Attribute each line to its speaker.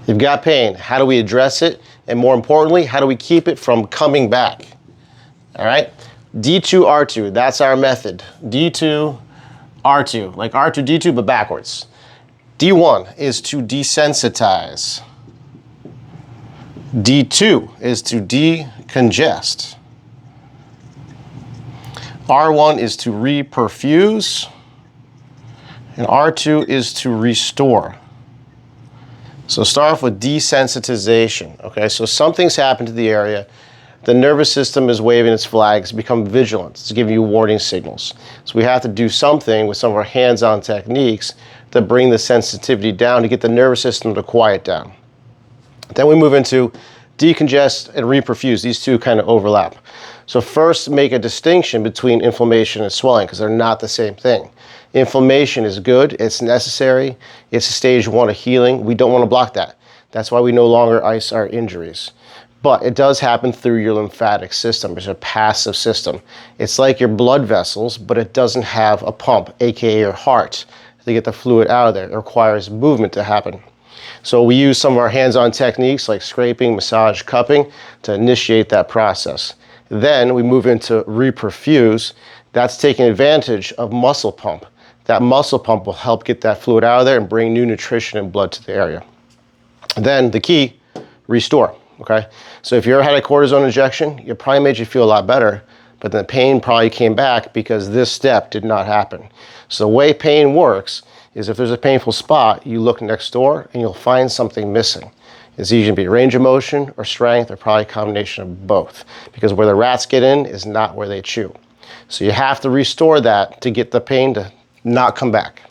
Speaker 1: You've got pain. How do we address it? And more importantly, how do we keep it from coming back? All right? D2R2, that's our method. D2R2, like R2D2, but backwards. D1 is to desensitize. D2 is to decongest. R1 is to reperfuse. And R2 is to restore. So start off with desensitization, okay? So something's happened to the area. The nervous system is waving its flags, become vigilant. It's giving you warning signals. So we have to do something with some of our hands-on techniques to bring the sensitivity down to get the nervous system to quiet down. Then we move into decongest and reperfuse. These two kind of overlap. So first, make a distinction between inflammation and swelling because they're not the same thing. Inflammation is good, it's necessary, it's a stage 1 of healing. We don't want to block that. That's why we no longer ice our injuries. But it does happen through your lymphatic system. It's a passive system. It's like your blood vessels, but it doesn't have a pump, aka your heart, to get the fluid out of there. It requires movement to happen. So we use some of our hands-on techniques like scraping, massage, cupping to initiate that process. Then we move into reperfuse. That's taking advantage of muscle pump. That muscle pump will help get that fluid out of there and bring new nutrition and blood to the area. Then the key, restore, okay? So if you ever had a cortisone injection, it probably made you feel a lot better, but the pain probably came back because this step did not happen. So the way pain works is if there's a painful spot, you look next door and you'll find something missing. It's either going to be range of motion or strength or probably a combination of both because where the rats get in is not where they chew. So you have to restore that to get the pain to not come back.